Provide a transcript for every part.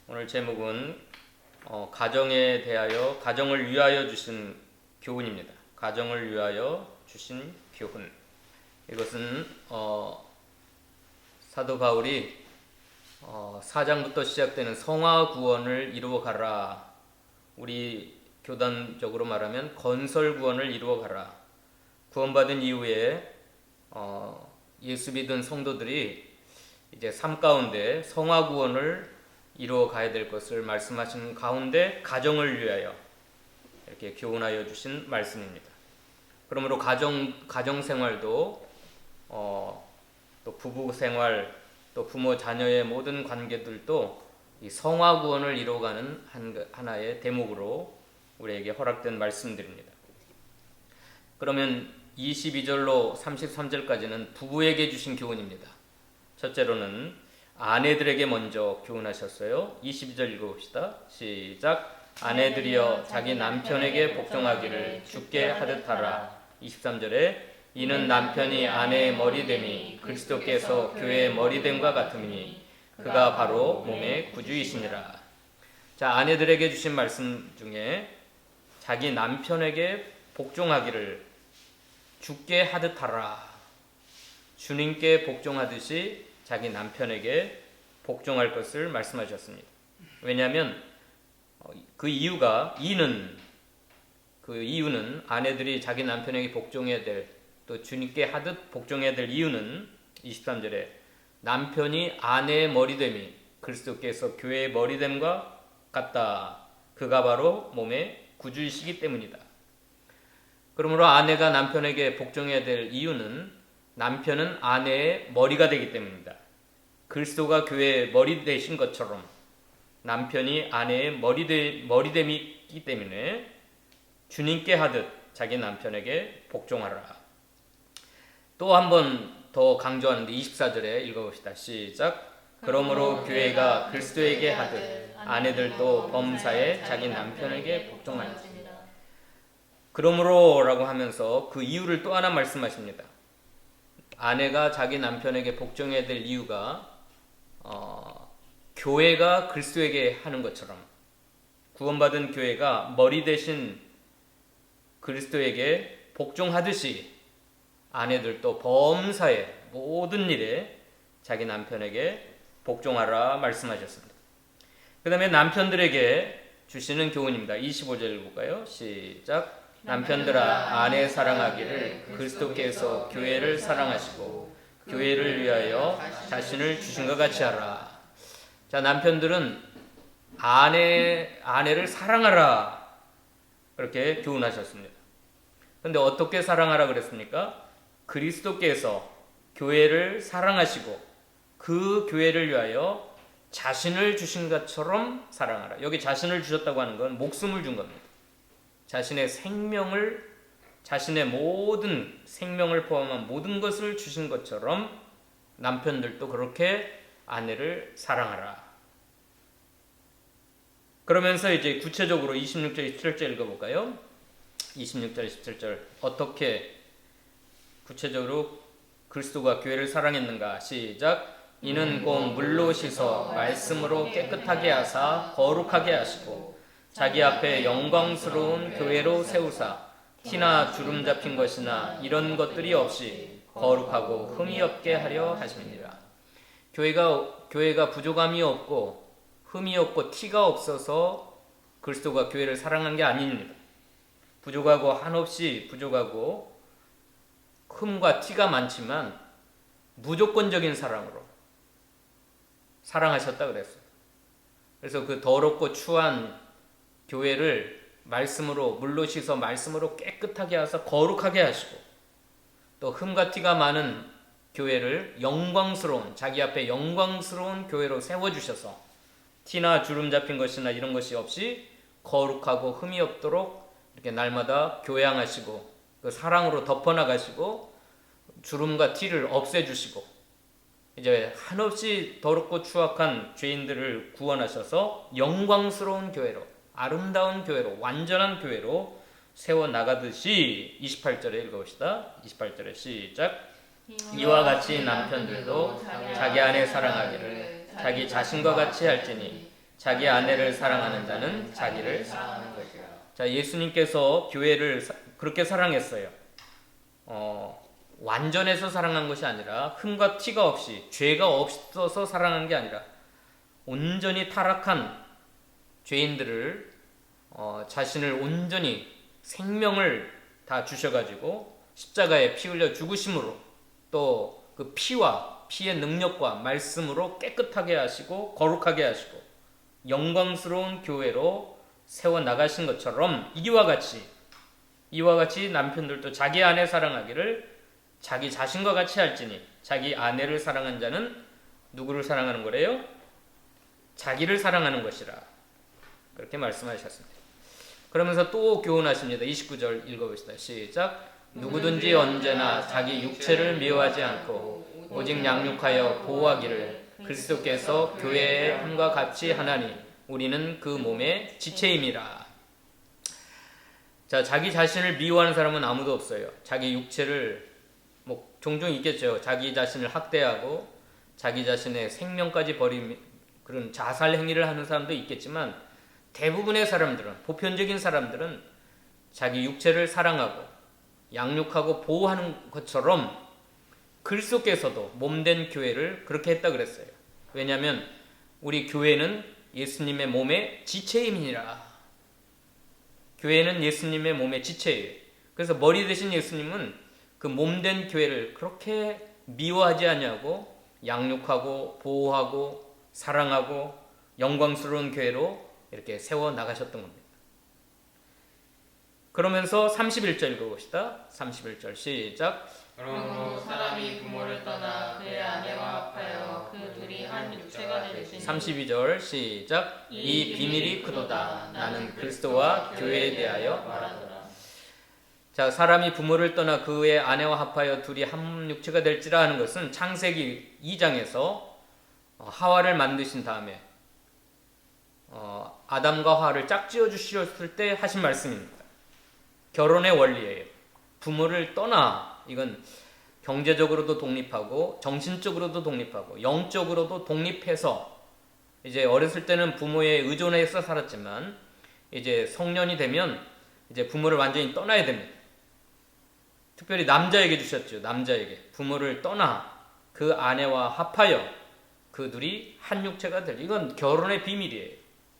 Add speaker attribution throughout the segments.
Speaker 1: 오늘 제목은 가정에 대하여 가정을 위하여 주신 교훈입니다. 가정을 위하여 주신 교훈. 이것은 사도 바울이 4장부터 시작되는 성화 구원을 이루어 가라. 우리 교단적으로 말하면 건설 구원을 이루어 가라. 구원받은 이후에 예수 믿은 성도들이 이제 삶 가운데 성화 구원을 이루어 가야 될 것을 말씀하시는 가운데 가정을 위하여 이렇게 교훈하여 주신 말씀입니다. 그러므로 가정 생활도 또 부부 생활 또 부모 자녀의 모든 관계들도 이 성화 구원을 이루어가는 하나의 대목으로 우리에게 허락된 말씀들입니다. 그러면 22절로 33절까지는 부부에게 주신 교훈입니다. 첫째로는 아내들에게 먼저 교훈하셨어요. 22절 읽어봅시다. 시작. 아내들이여 자기 남편에게 복종하기를 주께 하듯 하라. 23절에 이는 남편이 아내의 머리됨이 그리스도께서 교회의 머리됨과 같음이니 그가 바로 몸의 구주이시니라. 자, 아내들에게 주신 말씀 중에 자기 남편에게 복종하기를 주께 하듯 하라. 주님께 복종하듯이 자기 남편에게 복종할 것을 말씀하셨습니다. 왜냐하면 그 이유는 아내들이 자기 남편에게 복종해야 될, 또 주님께 하듯 복종해야 될 이유는 23절에 남편이 아내의 머리됨이 그리스도께서 교회의 머리됨과 같다. 그가 바로 몸의 구주이시기 때문이다. 그러므로 아내가 남편에게 복종해야 될 이유는 남편은 아내의 머리가 되기 때문입니다. 그리스도가 교회의 머리 되신 것처럼 남편이 아내의 머리됨이기 때문에 주님께 하듯 자기 남편에게 복종하라. 또 한 번 더 강조하는데 24절에 읽어봅시다. 시작. 그러므로 교회가 그리스도에게 하듯 아내들도 범사에 자기 남편에게 복종하라. 그러므로라고 하면서 그 이유를 또 하나 말씀하십니다. 아내가 자기 남편에게 복종해야 될 이유가 교회가 그리스도에게 하는 것처럼 구원받은 교회가 머리 대신 그리스도에게 복종하듯이 아내들도 범사의 모든 일에 자기 남편에게 복종하라 말씀하셨습니다. 그 다음에 남편들에게 주시는 교훈입니다. 25절 읽어볼까요? 시작. 남편들아 아내 사랑하기를 그리스도께서 교회를 사랑하시고 교회를 위하여 자신을 주신 것 같이 하라. 자, 남편들은 아내를 사랑하라 그렇게 교훈하셨습니다. 그런데 어떻게 사랑하라 그랬습니까? 그리스도께서 교회를 사랑하시고 그 교회를 위하여 자신을 주신 것처럼 사랑하라. 여기 자신을 주셨다고 하는 건 목숨을 준 겁니다. 자신의 모든 생명을 포함한 모든 것을 주신 것처럼 남편들도 그렇게 아내를 사랑하라. 그러면서 이제 구체적으로 26절, 17절 읽어볼까요? 26절, 17절 어떻게 구체적으로 그리스도가 교회를 사랑했는가? 시작. 이는 곧 물로 씻어 말씀으로 깨끗하게 하사 거룩하게 하시고 자기 앞에 영광스러운 교회로 세우사 티나 주름 잡힌 것이나 이런 것들이 없이 거룩하고 흠이 없게 하려 하심이니라. 교회가 부족함이 없고 흠이 없고 티가 없어서 그리스도가 교회를 사랑한 게 아닙니다. 부족하고 한없이 부족하고 흠과 티가 많지만 무조건적인 사랑으로 사랑하셨다 그랬어요. 그래서 그 더럽고 추한 교회를 말씀으로 물로 씻어 말씀으로 깨끗하게 하사 거룩하게 하시고 또 흠과 티가 많은 교회를 자기 앞에 영광스러운 교회로 세워주셔서 티나 주름 잡힌 것이나 이런 것이 없이 거룩하고 흠이 없도록 이렇게 날마다 교양하시고 그 사랑으로 덮어나가시고 주름과 티를 없애주시고 이제 한없이 더럽고 추악한 죄인들을 구원하셔서 영광스러운 교회로 아름다운 교회로 완전한 교회로 세워나가듯이 28절에 읽어봅시다. 28절에 시작. 이와 같이 남편들도 자기 아내 사랑하기를 자기 자신과 같이 할지니 자기 아내를 사랑하는 자는 자기를 사랑하는 것이라. 자, 예수님께서 교회를 그렇게 사랑했어요. 완전해서 사랑한 것이 아니라 흠과 티가 없이, 죄가 없어서 사랑한 게 아니라 온전히 타락한 죄인들을 자신을 온전히 생명을 다 주셔가지고 십자가에 피 흘려 죽으심으로, 또 그 피의 능력과 말씀으로 깨끗하게 하시고 거룩하게 하시고 영광스러운 교회로 세워 나가신 것처럼, 이와 같이 남편들도 자기 아내 사랑하기를 자기 자신과 같이 할지니, 자기 아내를 사랑한 자는 누구를 사랑하는 거래요? 자기를 사랑하는 것이라. 그렇게 말씀하셨습니다. 그러면서 또 교훈하십니다. 29절 읽어봅시다. 시작. 누구든지 언제나 자기 육체를 미워하지 않고 오직 양육하여 보호하기를 그리스도께서 교회의 함과 같이 하나니 우리는 그 몸의 지체임이라. 자, 자기 자신을 미워하는 사람은 아무도 없어요. 자기 육체를, 종종 있겠죠. 자기 자신을 학대하고 자기 자신의 생명까지 버린 그런 자살 행위를 하는 사람도 있겠지만, 대부분의 사람들은, 보편적인 사람들은 자기 육체를 사랑하고 양육하고 보호하는 것처럼 그리스도께서도 몸된 교회를 그렇게 했다 그랬어요. 왜냐하면 우리 교회는 예수님의 몸의 지체임이니라. 교회는 예수님의 몸의 지체예요. 그래서 머리 되신 예수님은 그 몸된 교회를 그렇게 미워하지 않냐고 양육하고 보호하고 사랑하고 영광스러운 교회로 이렇게 세워 나가셨던 겁니다. 그러면서 31절 읽어봅시다. 31절 시작.
Speaker 2: 그러므로 사람이 부모를 떠나 그의 아내와 합하여 그 둘이 한 육체가 되시니.
Speaker 1: 32절 시작. 이 비밀이 크도다. 나는 그리스도와 교회에 대하여 말하노라. 자, 사람이 부모를 떠나 그의 아내와 합하여 둘이 한 육체가 될지라 하는 것은 창세기 2장에서 하와를 만드신 다음에 아담과 하와를 짝지어 주셨을 때 하신 말씀입니다. 결혼의 원리예요. 부모를 떠나, 이건 경제적으로도 독립하고 정신적으로도 독립하고 영적으로도 독립해서, 이제 어렸을 때는 부모에 의존해서 살았지만 이제 성년이 되면 이제 부모를 완전히 떠나야 됩니다. 특별히 남자에게 주셨죠. 남자에게 부모를 떠나 그 아내와 합하여 그 둘이 한 육체가 될, 이건 결혼의 비밀이에요.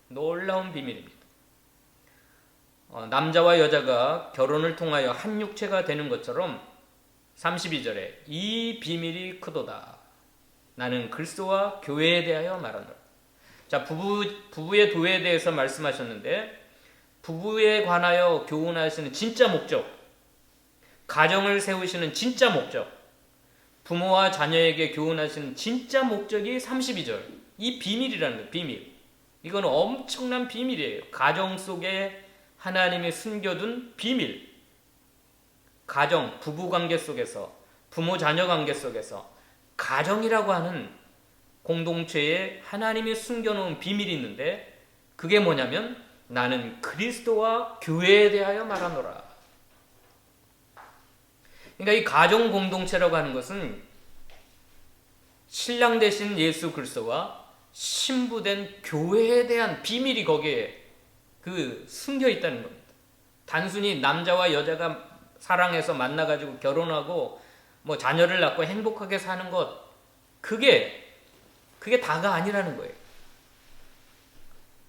Speaker 1: 놀라운 비밀입니다. 남자와 여자가 결혼을 통하여 한 육체가 되는 것처럼 32절에 이 비밀이 크도다. 나는 그리스도와 교회에 대하여 말하노라. 자, 부부의 도에 대해서 말씀하셨는데, 부부에 관하여 교훈하시는 진짜 목적, 가정을 세우시는 진짜 목적, 부모와 자녀에게 교훈하시는 진짜 목적이 32절. 이 비밀이라는 거예요. 비밀. 이건 엄청난 비밀이에요. 가정 속에 하나님이 숨겨둔 비밀. 가정, 부부관계 속에서, 부모 자녀 관계 속에서 가정이라고 하는 공동체에 하나님이 숨겨놓은 비밀이 있는데, 그게 뭐냐면 나는 그리스도와 교회에 대하여 말하노라. 그러니까 이 가정 공동체라고 하는 것은 신랑 되신 예수 그리스도와 신부된 교회에 대한 비밀이 거기에 숨겨 있다는 겁니다. 단순히 남자와 여자가 사랑해서 만나가지고 결혼하고 자녀를 낳고 행복하게 사는 것, 그게 다가 아니라는 거예요.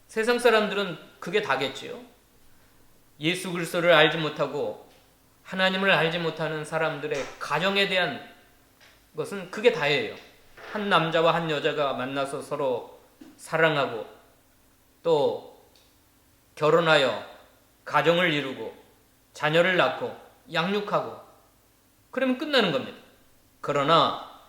Speaker 1: 세상 사람들은 그게 다겠지요. 예수 그리스도를 알지 못하고 하나님을 알지 못하는 사람들의 가정에 대한 것은 그게 다예요. 한 남자와 한 여자가 만나서 서로 사랑하고 또 결혼하여 가정을 이루고 자녀를 낳고 양육하고 그러면 끝나는 겁니다. 그러나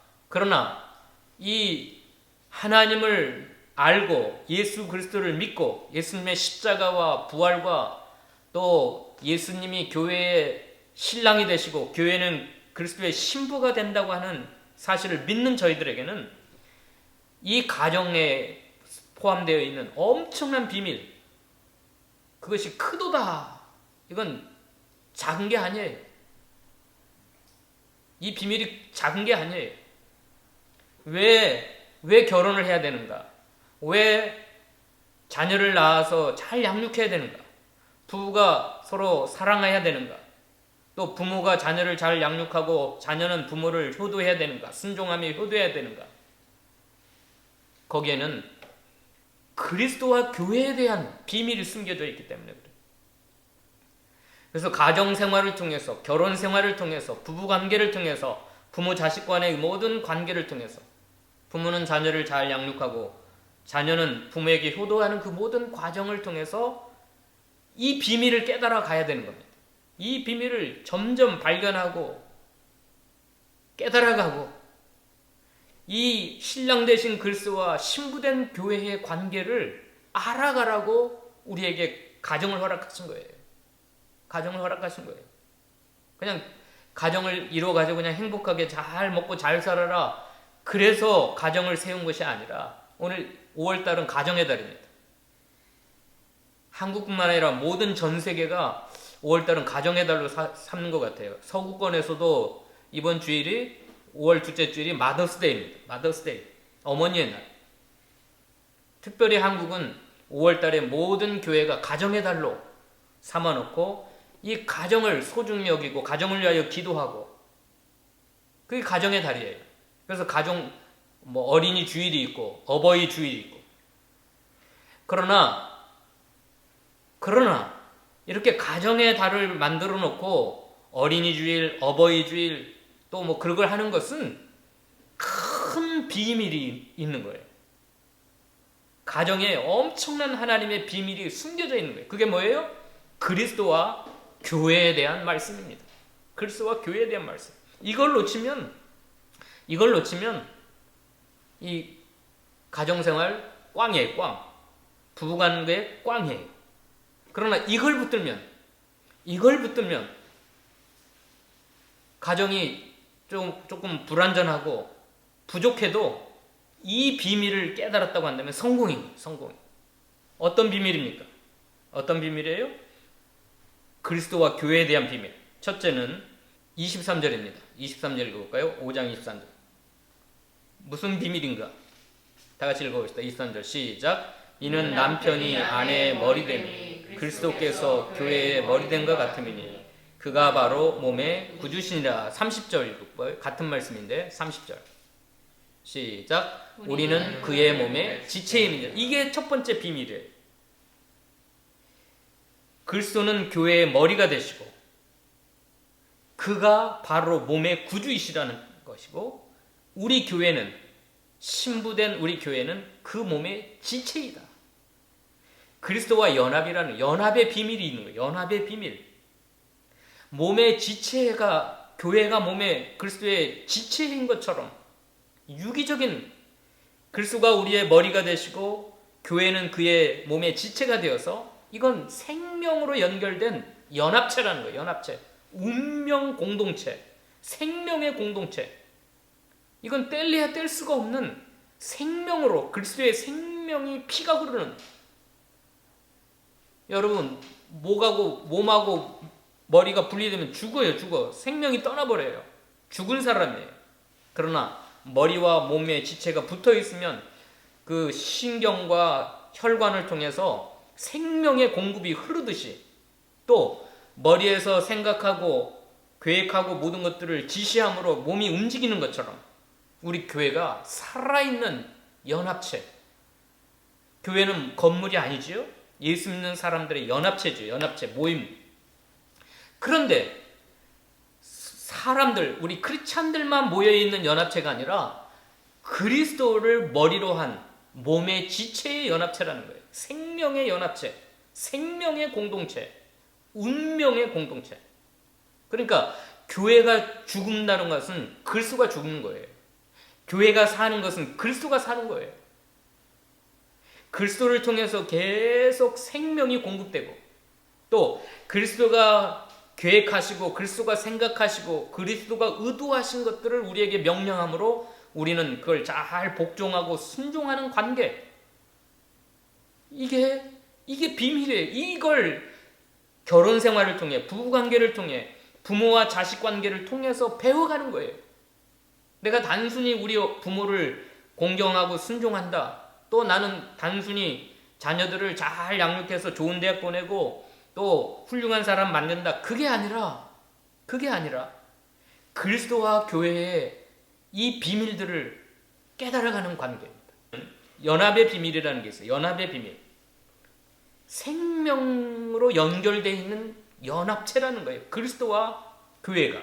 Speaker 1: 이 하나님을 알고 예수 그리스도를 믿고 예수님의 십자가와 부활과 또 예수님이 교회의 신랑이 되시고 교회는 그리스도의 신부가 된다고 하는 사실을 믿는 저희들에게는 이 가정에 포함되어 있는 엄청난 비밀, 그것이 크도다. 이건 작은 게 아니에요. 이 비밀이 작은 게 아니에요. 왜 결혼을 해야 되는가? 왜 자녀를 낳아서 잘 양육해야 되는가? 부부가 서로 사랑해야 되는가? 또 부모가 자녀를 잘 양육하고 자녀는 부모를 효도해야 되는가? 순종하며 효도해야 되는가? 거기에는 그리스도와 교회에 대한 비밀이 숨겨져 있기 때문에 그래요. 그래서 가정 생활을 통해서, 결혼 생활을 통해서, 부부 관계를 통해서, 부모 자식 간의 모든 관계를 통해서 부모는 자녀를 잘 양육하고 자녀는 부모에게 효도하는 그 모든 과정을 통해서 이 비밀을 깨달아 가야 되는 겁니다. 이 비밀을 점점 발견하고 깨달아가고 이 신랑 되신 그리스도와 신부된 교회의 관계를 알아가라고 우리에게 가정을 허락하신 거예요. 가정을 허락하신 거예요. 그냥 가정을 이루어가지고 그냥 행복하게 잘 먹고 잘 살아라. 그래서 가정을 세운 것이 아니라 오늘 5월달은 가정의 달입니다. 한국뿐만 아니라 모든 전 세계가 5월달은 가정의 달로 삼는 것 같아요. 서구권에서도 이번 주일이 5월 둘째 주일이 마더스데이입니다. 마더스데이, 어머니의 날. 특별히 한국은 5월달에 모든 교회가 가정의 달로 삼아놓고 이 가정을 소중히 여기고 가정을 위하여 기도하고 그게 가정의 달이에요. 그래서 가정 어린이 주일이 있고 어버이 주일이 있고 그러나 이렇게 가정의 달을 만들어 놓고 어린이 주일, 어버이 주일 또 그런 걸 하는 것은 큰 비밀이 있는 거예요. 가정에 엄청난 하나님의 비밀이 숨겨져 있는 거예요. 그게 뭐예요? 그리스도와 교회에 대한 말씀입니다. 그리스도와 교회에 대한 말씀. 이걸 놓치면 이 가정생활 꽝이에요. 꽝. 부부관계 꽝이에요. 그러나 이걸 붙들면 가정이 조금 불완전하고 부족해도 이 비밀을 깨달았다고 한다면 성공입니다. 성공. 어떤 비밀입니까? 어떤 비밀이에요? 그리스도와 교회에 대한 비밀. 첫째는 23절입니다. 23절 읽어볼까요? 5장 23절. 무슨 비밀인가? 다 같이 읽어봅시다. 23절 시작. 이는 남편이 아내의 머리됨이 그리스도께서 교회의 머리됨과 같음이니 그가 바로 몸의 구주시니라. 30절 읽어볼까요? 같은 말씀인데 30절 시작. 우리는 그의 몸의 지체임이니라. 이게 첫 번째 비밀이에요. 그리스도는 교회의 머리가 되시고 그가 바로 몸의 구주이시라는 것이고 우리 교회는 신부된 우리 교회는 그 몸의 지체이다. 그리스도와 연합의 비밀이 있는 거예요. 연합의 비밀. 몸의 지체가 교회가 몸의 그리스도의 지체인 것처럼 유기적인 그리스도가 우리의 머리가 되시고 교회는 그의 몸의 지체가 되어서 이건 생명으로 연결된 연합체라는 거예요. 연합체. 운명 공동체. 생명의 공동체. 이건 뗄래야 뗄 수가 없는 생명으로 그리스도의 생명이 피가 흐르는. 여러분 몸하고 머리가 분리되면 죽어. 생명이 떠나버려요. 죽은 사람이에요. 그러나 머리와 몸의 지체가 붙어 있으면 그 신경과 혈관을 통해서 생명의 공급이 흐르듯이 또 머리에서 생각하고 계획하고 모든 것들을 지시함으로 몸이 움직이는 것처럼 우리 교회가 살아있는 연합체. 교회는 건물이 아니지요. 예수 믿는 사람들의 연합체죠. 연합체, 모임. 그런데 사람들, 우리 크리스찬들만 모여있는 연합체가 아니라 그리스도를 머리로 한 몸의 지체의 연합체라는 거예요. 생명의 연합체, 생명의 공동체, 운명의 공동체. 그러니까 교회가 죽는다는 것은 그리스도가 죽는 거예요. 교회가 사는 것은 그리스도가 사는 거예요. 그리스도를 통해서 계속 생명이 공급되고 또 그리스도가 계획하시고 그리스도가 생각하시고 그리스도가 의도하신 것들을 우리에게 명령함으로 우리는 그걸 잘 복종하고 순종하는 관계. 이게 비밀이에요. 이걸 결혼 생활을 통해 부부관계를 통해 부모와 자식 관계를 통해서 배워가는 거예요. 내가 단순히 우리 부모를 공경하고 순종한다. 또 나는 단순히 자녀들을 잘 양육해서 좋은 대학 보내고 또 훌륭한 사람 만든다. 그게 아니라 그리스도와 교회의 이 비밀들을 깨달아가는 관계입니다. 연합의 비밀이라는 게 있어요. 연합의 비밀. 생명으로 연결되어 있는 연합체라는 거예요. 그리스도와 교회가.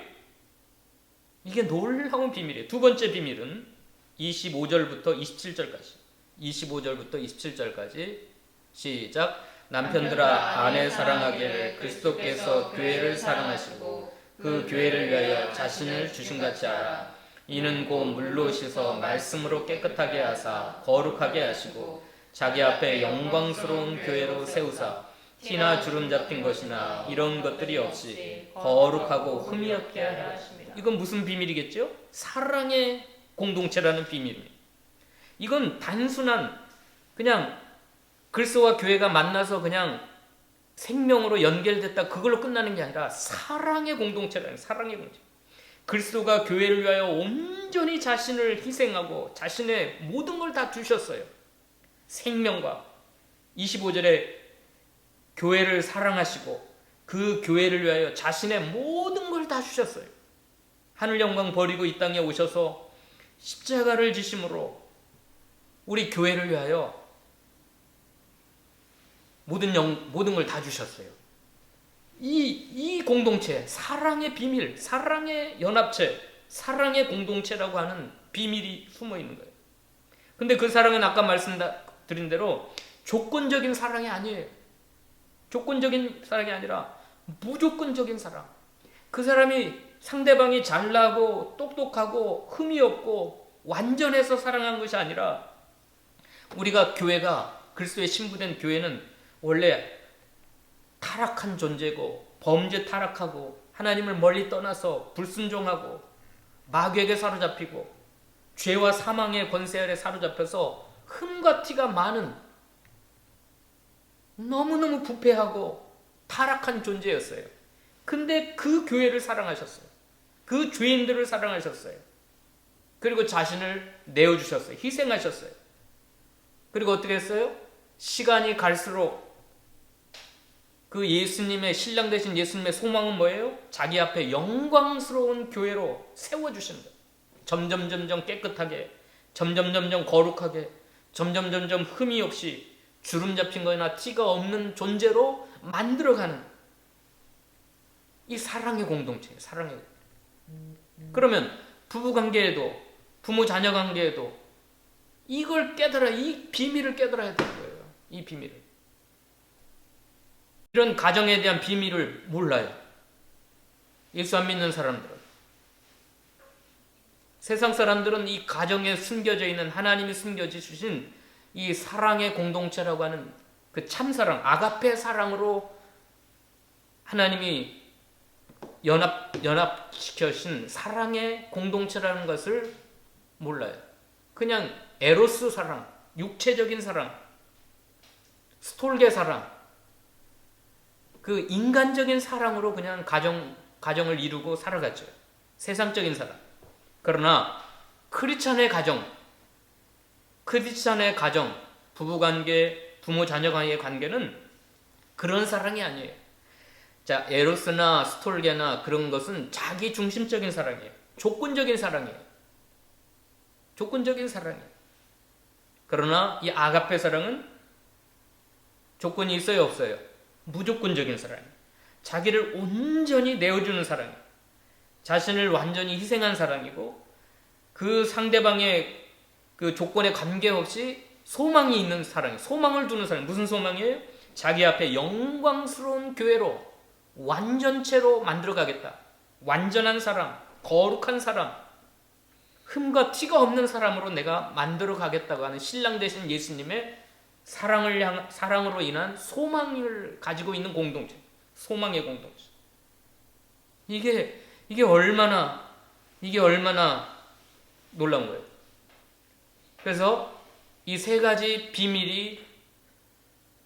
Speaker 1: 이게 놀라운 비밀이에요. 두 번째 비밀은 25절부터 27절까지. 25절부터 27절까지 시작. 남편들아 아내 사랑하기를 그리스도께서 교회를 사랑하시고 그 교회를 위하여 자신을 주신 같이 하라. 이는 곧 물로 씻어 말씀으로 깨끗하게 하사 거룩하게 하시고 자기 앞에 영광스러운 교회로 세우사 티나 주름 잡힌 것이나 이런 것들이 없이 거룩하고 흠이 없게 하라. 이건 무슨 비밀이겠죠? 사랑의 공동체라는 비밀입니다. 이건 단순한 그냥 그리스도와 교회가 만나서 그냥 생명으로 연결됐다 그걸로 끝나는 게 아니라 사랑의 공동체라는 사랑의 공동체. 그리스도가 교회를 위하여 온전히 자신을 희생하고 자신의 모든 걸 다 주셨어요. 생명과 25절에 교회를 사랑하시고 그 교회를 위하여 자신의 모든 걸 다 주셨어요. 하늘 영광 버리고 이 땅에 오셔서 십자가를 지심으로 우리 교회를 위하여 모든 걸 다 주셨어요. 이 공동체, 사랑의 비밀, 사랑의 연합체, 사랑의 공동체라고 하는 비밀이 숨어 있는 거예요. 근데 그 사랑은 아까 말씀드린 대로 조건적인 사랑이 아니에요. 조건적인 사랑이 아니라 무조건적인 사랑. 그 사람이 상대방이 잘나고 똑똑하고 흠이 없고 완전해서 사랑한 것이 아니라 우리가 교회가 그리스도의 신부된 교회는 원래 타락한 존재고 범죄 타락하고 하나님을 멀리 떠나서 불순종하고 마귀에게 사로잡히고 죄와 사망의 권세 아래 사로잡혀서 흠과 티가 많은 너무너무 부패하고 타락한 존재였어요. 근데 그 교회를 사랑하셨어요. 그 죄인들을 사랑하셨어요. 그리고 자신을 내어주셨어요. 희생하셨어요. 그리고 어떻게 했어요? 시간이 갈수록 그 예수님의 신랑 되신 예수님의 소망은 뭐예요? 자기 앞에 영광스러운 교회로 세워주시는 거예요. 점점 깨끗하게, 점점 거룩하게, 점점 흠이 없이 주름 잡힌 거나 티가 없는 존재로 만들어가는 이 사랑의 공동체예요. 사랑의. 그러면 부부 관계에도 부모 자녀 관계에도 이걸 깨달아, 이 비밀을 깨달아야 되는 거예요. 이 비밀을. 이런 가정에 대한 비밀을 몰라요. 예수 안 믿는 사람들은. 세상 사람들은 이 가정에 숨겨져 있는 하나님이 숨겨져 주신 이 사랑의 공동체라고 하는 그 참사랑, 아가페 사랑으로 하나님이 연합시켜신 사랑의 공동체라는 것을 몰라요. 그냥 에로스 사랑, 육체적인 사랑, 스톨게 사랑, 그 인간적인 사랑으로 그냥 가정을 이루고 살아갔죠. 세상적인 사랑. 그러나 크리스찬의 가정, 부부관계, 부모 자녀간의 관계는 그런 사랑이 아니에요. 자, 에로스나 스톨게나 그런 것은 자기 중심적인 사랑이에요. 조건적인 사랑이에요. 조건적인 사랑이에요. 그러나 이 아가페 사랑은 조건이 있어요, 없어요? 무조건적인 사랑이에요. 자기를 온전히 내어주는 사랑이에요. 자신을 완전히 희생한 사랑이고 그 상대방의 그 조건에 관계없이 소망이 있는 사랑이에요. 소망을 두는 사랑. 무슨 소망이에요? 자기 앞에 영광스러운 교회로 완전체로 만들어가겠다. 완전한 사람, 거룩한 사람, 흠과 티가 없는 사람으로 내가 만들어가겠다고 하는 신랑 되신 예수님의 사랑으로 인한 소망을 가지고 있는 공동체. 소망의 공동체. 이게 얼마나 놀라운 거예요. 그래서 이 세 가지 비밀이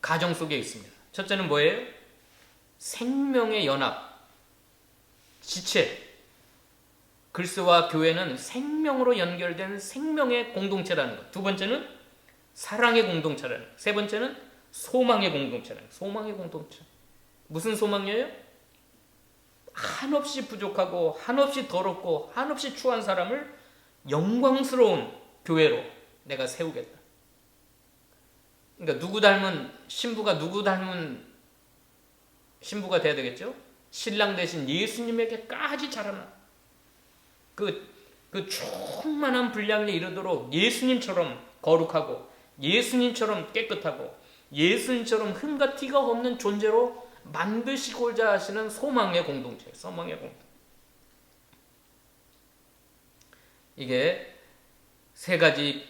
Speaker 1: 가정 속에 있습니다. 첫째는 뭐예요? 생명의 연합, 지체. 그리스도와 교회는 생명으로 연결된 생명의 공동체라는 것. 두 번째는 사랑의 공동체라는 것. 세 번째는 소망의 공동체라. 소망의 공동체. 무슨 소망이에요? 한없이 부족하고 한없이 더럽고 한없이 추한 사람을 영광스러운 교회로 내가 세우겠다. 그러니까 누구 닮은 신부가 누구 닮은 신부가 돼야 되겠죠? 신랑 대신 예수님에게까지 자라나 그 충만한 분량에 이르도록 예수님처럼 거룩하고 예수님처럼 깨끗하고 예수님처럼 흠과 티가 없는 존재로 만드시고자 하시는 소망의 공동체, 소망의 공동체. 이게 세 가지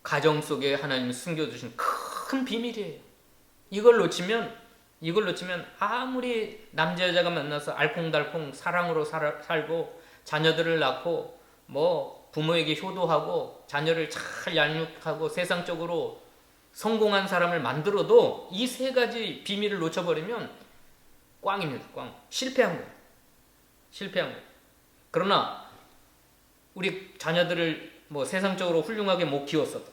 Speaker 1: 가정 속에 하나님이 숨겨두신 큰 비밀이에요. 이걸 놓치면 아무리 남자 여자가 만나서 알콩달콩 사랑으로 살고 자녀들을 낳고 뭐 부모에게 효도하고 자녀를 잘 양육하고 세상적으로 성공한 사람을 만들어도 이 세 가지 비밀을 놓쳐버리면 꽝입니다. 꽝. 실패한 거예요. 그러나 우리 자녀들을 뭐 세상적으로 훌륭하게 못 키웠어도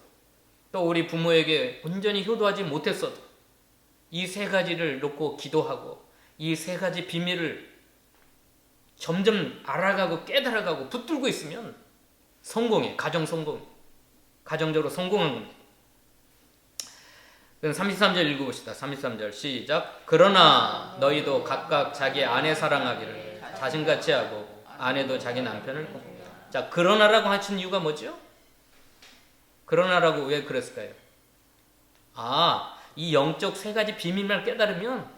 Speaker 1: 또 우리 부모에게 온전히 효도하지 못했어도 이 세 가지를 놓고 기도하고 이 세 가지 비밀을 점점 알아가고 깨달아가고 붙들고 있으면 성공해. 가정적으로 성공한 겁니다. 33절 읽어봅시다. 33절 시작. 그러나 너희도 각각 자기 아내 사랑하기를 자신같이 하고 아내도 자기 남편을. 자, 그러나라고 하신 이유가 뭐죠? 그러나라고 왜 그랬을까요? 이 영적 세 가지 비밀만 깨달으면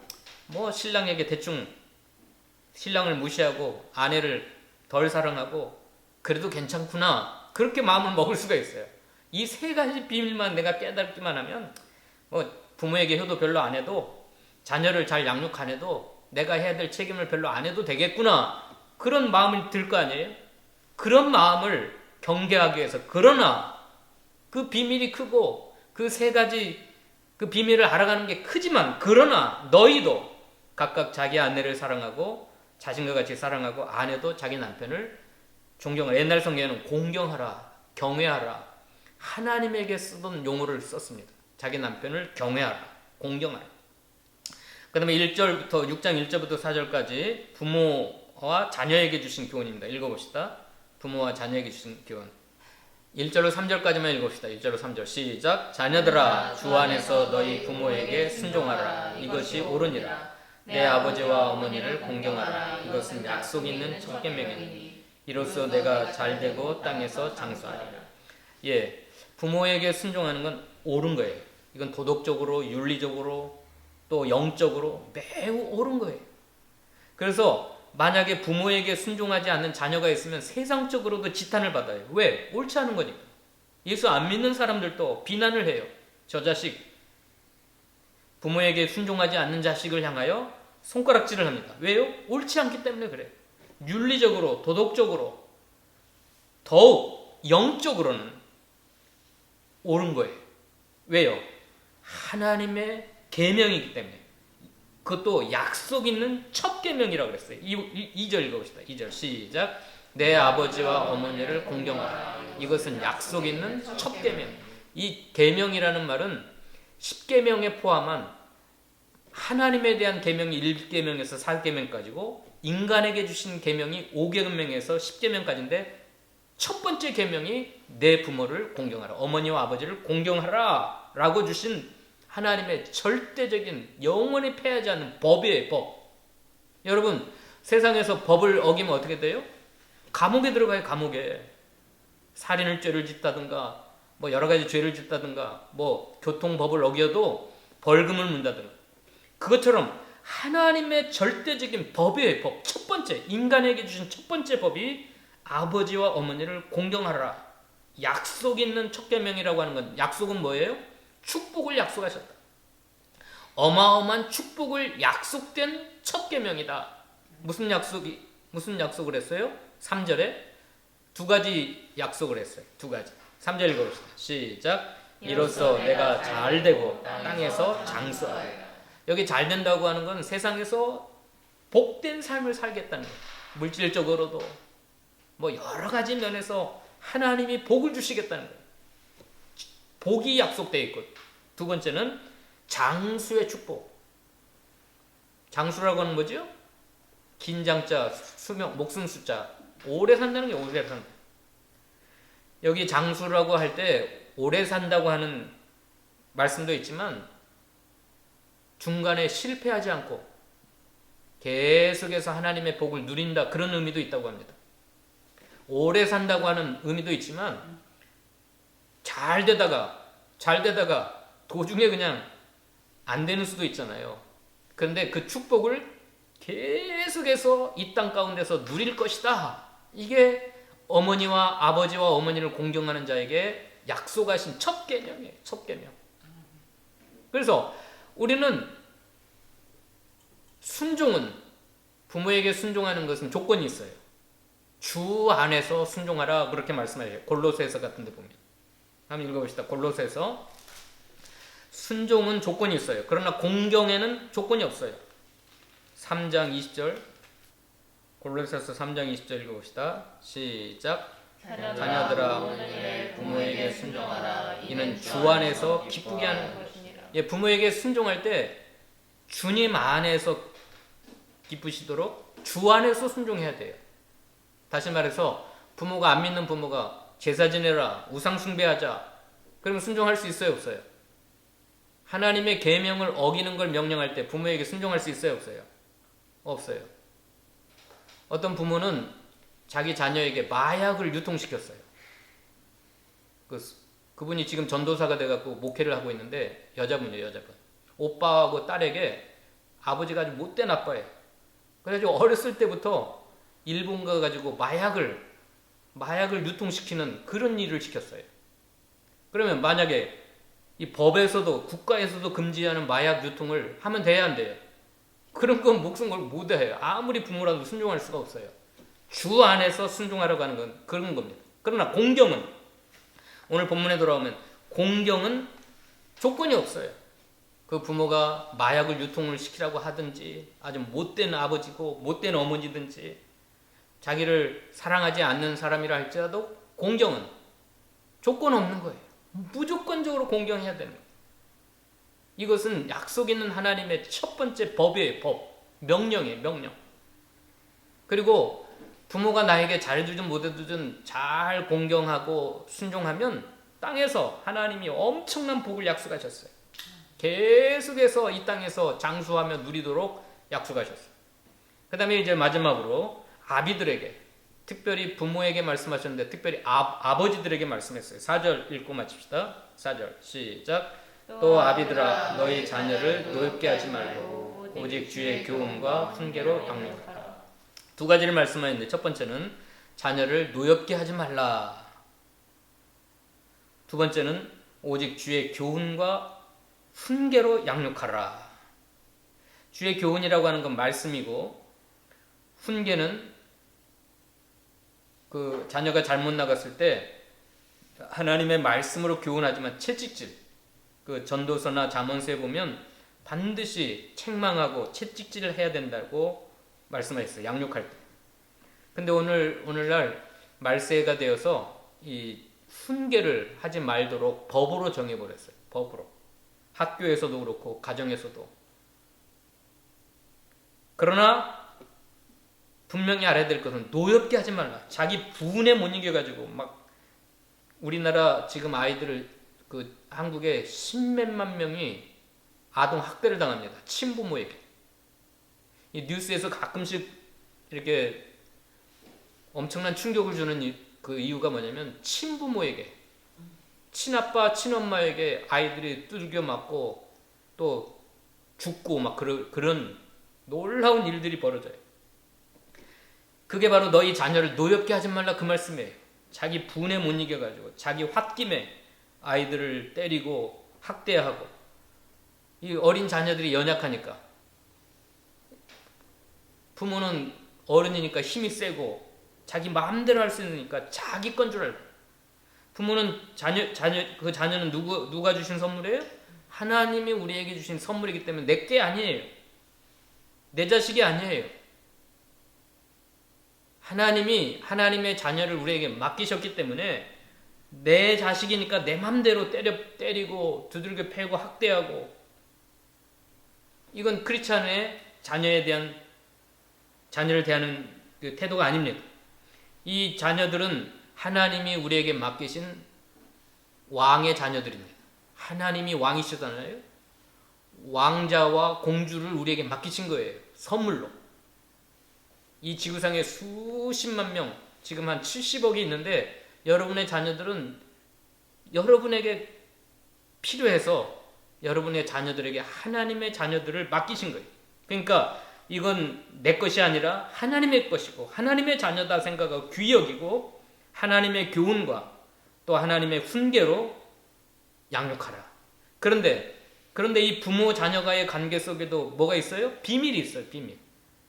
Speaker 1: 뭐 신랑에게 대충 신랑을 무시하고 아내를 덜 사랑하고 그래도 괜찮구나, 그렇게 마음을 먹을 수가 있어요. 이 세 가지 비밀만 내가 깨닫기만 하면 뭐 부모에게 효도 별로 안 해도 자녀를 잘 양육 안 해도 내가 해야 될 책임을 별로 안 해도 되겠구나, 그런 마음이 들 거 아니에요? 그런 마음을 경계하기 위해서, 그러나 그 비밀이 크고 그 세 가지 그 비밀을 알아가는 게 크지만, 그러나 너희도 각각 자기 아내를 사랑하고 자신과 같이 사랑하고 아내도 자기 남편을 존경하라. 옛날 성경에는 공경하라, 경외하라, 하나님에게 쓰던 용어를 썼습니다. 자기 남편을 경외하라, 공경하라. 그 다음에 1절부터 6장 1절부터 4절까지 부모와 자녀에게 주신 교훈입니다. 읽어봅시다. 부모와 자녀에게 주신 교훈. 1절로 3절까지만 읽읍시다. 1절로 3절 시작. 자녀들아, 주 안에서 너희 부모에게 순종하라. 이것이 옳으니라. 내 아버지와 어머니를 공경하라. 이것은 약속 있는 첫 계명이니 이로써 내가 잘되고 땅에서 장수하리라. 예, 부모에게 순종하는 건 옳은 거예요. 이건 도덕적으로, 윤리적으로, 또 영적으로 매우 옳은 거예요. 그래서 만약에 부모에게 순종하지 않는 자녀가 있으면 세상적으로도 지탄을 받아요. 왜? 옳지 않은 거니까. 예수 안 믿는 사람들도 비난을 해요. 저 자식, 부모에게 순종하지 않는 자식을 향하여 손가락질을 합니다. 왜요? 옳지 않기 때문에 그래요. 윤리적으로, 도덕적으로, 더욱 영적으로는 옳은 거예요. 왜요? 하나님의 계명이기 때문에. 그것도 약속 있는 첫 계명이라고 그랬어요. 2절 읽어봅시다. 2절 시작. 내 아버지와 어머니를 공경하라. 이것은 약속 있는 첫 계명. 이 계명이라는 말은 10계명에 포함한 하나님에 대한 계명이 1계명에서 4계명까지고 인간에게 주신 계명이 5계명에서 10계명까지인데 첫 번째 계명이 내 부모를 공경하라. 어머니와 아버지를 공경하라 라고 주신 하나님의 절대적인 영원히 패하지 않는 법이에요. 법. 여러분, 세상에서 법을 어기면 어떻게 돼요? 감옥에 들어가요. 감옥에. 살인을 죄를 짓다든가 뭐 여러 가지 죄를 짓다든가 뭐 교통법을 어겨도 벌금을 문다든가. 그것처럼 하나님의 절대적인 법이에요. 법. 첫 번째, 인간에게 주신 첫 번째 법이 아버지와 어머니를 공경하라. 약속 있는 첫 계명이라고 하는 건, 약속은 뭐예요? 축복을 약속하셨다. 어마어마한 축복을 약속된 첫 계명이다. 무슨 약속을 했어요? 3절에 두 가지 약속을 했어요. 두 가지. 3절 읽어봅시다. 시작. 이로써 내가 잘되고 땅에서 장수하리라. 여기 잘된다고 하는 건 세상에서 복된 삶을 살겠다는 거예요. 물질적으로도 뭐 여러 가지 면에서 하나님이 복을 주시겠다는 거예요. 복이 약속되어 있고, 두 번째는 장수의 축복. 장수라고 하는 뭐죠? 긴 장자, 수명, 목숨 숫자. 오래 산다는 게 오래 산다. 여기 장수라고 할 때 오래 산다고 하는 말씀도 있지만 중간에 실패하지 않고 계속해서 하나님의 복을 누린다, 그런 의미도 있다고 합니다. 오래 산다고 하는 의미도 있지만 잘 되다가 도중에 그냥 안 되는 수도 있잖아요. 그런데 그 축복을 계속해서 이 땅 가운데서 누릴 것이다. 이게 어머니와 아버지와 어머니를 공경하는 자에게 약속하신 첫 계명이에요. 첫 계명. 그래서 우리는 순종은, 부모에게 순종하는 것은 조건이 있어요. 주 안에서 순종하라, 그렇게 말씀하세요. 골로새서 같은 데 보면. 한번 읽어봅시다. 골로새서. 순종은 조건이 있어요. 그러나 공경에는 조건이 없어요. 3장 20절. 골로새서 3장 20절 읽어봅시다. 시작. 자녀들아 부모에게 순종하라. 이는 주 안에서 기쁘게 하는 것이니라. 예, 부모에게 순종할 때 주님 안에서 기쁘시도록 주 안에서 순종해야 돼요. 다시 말해서 부모가, 안 믿는 부모가 제사 지내라, 우상 숭배하자, 그러면 순종할 수 있어요, 없어요? 하나님의 계명을 어기는 걸 명령할 때 부모에게 순종할 수 있어요, 없어요? 없어요. 어떤 부모는 자기 자녀에게 마약을 유통시켰어요. 그분이 지금 전도사가 돼갖고 목회를 하고 있는데, 여자분이에요, 여자분. 오빠하고 딸에게 아버지가 아주 못된 아빠예요. 그래가지고 어렸을 때부터 일본 가가지고 마약을 유통시키는 그런 일을 시켰어요. 그러면 만약에 이 법에서도, 국가에서도 금지하는 마약 유통을 하면 돼야 안 돼요? 그런 건 목숨 걸고 못 해요. 아무리 부모라도 순종할 수가 없어요. 주 안에서 순종하려고 하는 건 그런 겁니다. 그러나 공경은, 오늘 본문에 돌아오면 공경은 조건이 없어요. 그 부모가 마약을 유통을 시키라고 하든지, 아주 못된 아버지고 못된 어머니든지, 자기를 사랑하지 않는 사람이라 할지라도 공경은 조건 없는 거예요. 무조건적으로 공경해야 됩니다. 이것은 약속 있는 하나님의 첫 번째 법이에요. 법. 명령이에요. 명령. 그리고 부모가 나에게 잘해주든 못해주든 잘 공경하고 순종하면 땅에서 하나님이 엄청난 복을 약속하셨어요. 계속해서 이 땅에서 장수하며 누리도록 약속하셨어요. 그 다음에 이제 마지막으로 아비들에게, 특별히 부모에게 말씀하셨는데 특별히 아버지들에게 말씀했어요. 4절 읽고 마칩시다. 4절 시작. 또 아비들아 너희 자녀를 노엽게 하지 말고 오직 주의 교훈과 훈계로 양육하라. 두 가지를 말씀하셨는데, 첫 번째는 자녀를 노엽게 하지 말라. 두 번째는 오직 주의 교훈과 훈계로 양육하라. 주의 교훈이라고 하는 건 말씀이고, 훈계는 그 자녀가 잘못 나갔을 때 하나님의 말씀으로 교훈하지만 채찍질, 그 전도서나 잠언서에 보면 반드시 책망하고 채찍질을 해야 된다고 말씀하셨어요. 양육할 때. 근데 오늘날 말세가 되어서 이 훈계를 하지 말도록 법으로 정해버렸어요. 법으로. 학교에서도 그렇고 가정에서도. 그러나 분명히 알아야 될 것은 노엽게 하지 말라. 자기 부운에 못 이겨가지고 막, 우리나라 지금 아이들을, 그 한국에 십몇만 명이 아동 학대를 당합니다. 친부모에게. 이 뉴스에서 가끔씩 이렇게 엄청난 충격을 주는 그 이유가 뭐냐면, 친부모에게, 친아빠, 친엄마에게 아이들이 두들겨 맞고 또 죽고 막 그런 놀라운 일들이 벌어져요. 그게 바로 너희 자녀를 노엽게 하지 말라, 그 말씀이에요. 자기 분에 못 이겨가지고 자기 홧김에 아이들을 때리고 학대하고, 이 어린 자녀들이 연약하니까, 부모는 어른이니까 힘이 세고 자기 마음대로 할 수 있으니까 자기 건 줄 알고, 부모는 그 자녀는 누가 주신 선물이에요? 하나님이 우리에게 주신 선물이기 때문에 내 게 아니에요. 내 자식이 아니에요. 하나님이 하나님의 자녀를 우리에게 맡기셨기 때문에 내 자식이니까 내 맘대로 때리고 두들겨 패고 학대하고 이건 크리스찬의 자녀를 대하는 그 태도가 아닙니다. 이 자녀들은 하나님이 우리에게 맡기신 왕의 자녀들입니다. 하나님이 왕이시잖아요. 왕자와 공주를 우리에게 맡기신 거예요. 선물로. 이 지구상에 수십만 명, 지금 한 70억이 있는데 여러분의 자녀들은 여러분에게 필요해서 여러분의 자녀들에게 하나님의 자녀들을 맡기신 거예요. 그러니까 이건 내 것이 아니라 하나님의 것이고 하나님의 자녀다 생각하고 귀히 여기고 하나님의 교훈과 또 하나님의 훈계로 양육하라. 그런데 이 부모 자녀가의 관계 속에도 뭐가 있어요? 비밀이 있어요. 비밀.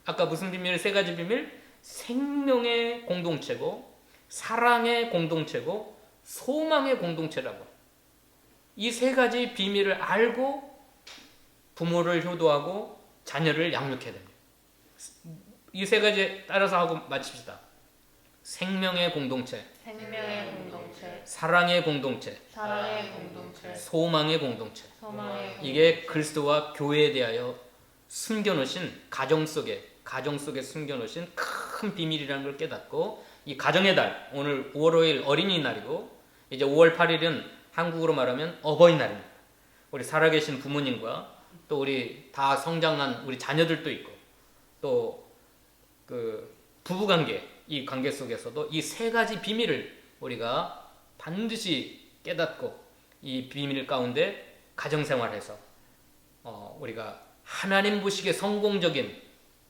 Speaker 1: 아까 무슨 비밀? 세 가지 비밀? 생명의 공동체고 사랑의 공동체고 소망의 공동체라고. 이 세 가지 비밀을 알고 부모를 효도하고 자녀를 양육해야 됩니다. 이 세 가지 따라서 하고 마칩시다. 생명의 공동체,
Speaker 2: 생명의 공동체,
Speaker 1: 사랑의 공동체,
Speaker 2: 사랑의 공동체,
Speaker 1: 소망의 공동체.
Speaker 2: 소망의 공동체.
Speaker 1: 이게 그리스도와 교회에 대하여 숨겨놓으신 가정 속에 숨겨놓으신 큰 비밀이라는 걸 깨닫고 이 가정의 달, 오늘 5월 5일 어린이날이고 이제 5월 8일은 한국으로 말하면 어버이날입니다. 우리 살아계신 부모님과 또 우리 다 성장한 우리 자녀들도 있고 또 그 부부관계 이 관계 속에서도 이 세 가지 비밀을 우리가 반드시 깨닫고 이 비밀 가운데 가정생활해서 우리가 하나님 보시기에 성공적인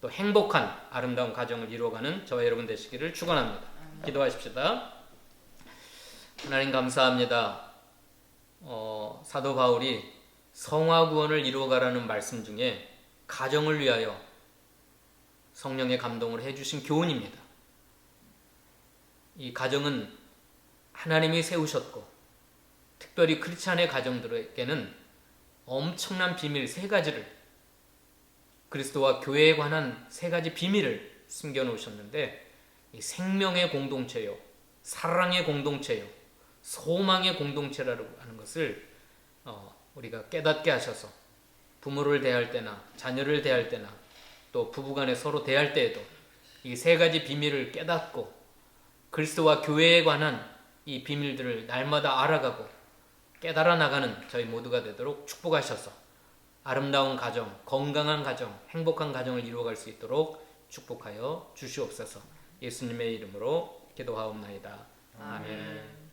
Speaker 1: 또 행복한 아름다운 가정을 이루어가는 저와 여러분 되시기를 축원합니다. 기도하십시다. 하나님 감사합니다. 사도 바울이 성화 구원을 이루어가라는 말씀 중에 가정을 위하여 성령의 감동을 해주신 교훈입니다. 이 가정은 하나님이 세우셨고 특별히 크리스찬의 가정들에게는 엄청난 비밀 세 가지를 그리스도와 교회에 관한 세 가지 비밀을 숨겨놓으셨는데 이 생명의 공동체요, 사랑의 공동체요, 소망의 공동체라고 하는 것을 우리가 깨닫게 하셔서 부모를 대할 때나 자녀를 대할 때나 또 부부간에 서로 대할 때에도 이 세 가지 비밀을 깨닫고 그리스도와 교회에 관한 이 비밀들을 날마다 알아가고 깨달아 나가는 저희 모두가 되도록 축복하셔서 아름다운 가정, 건강한 가정, 행복한 가정을 이루어갈 수 있도록 축복하여 주시옵소서. 예수님의 이름으로 기도하옵나이다. 아멘.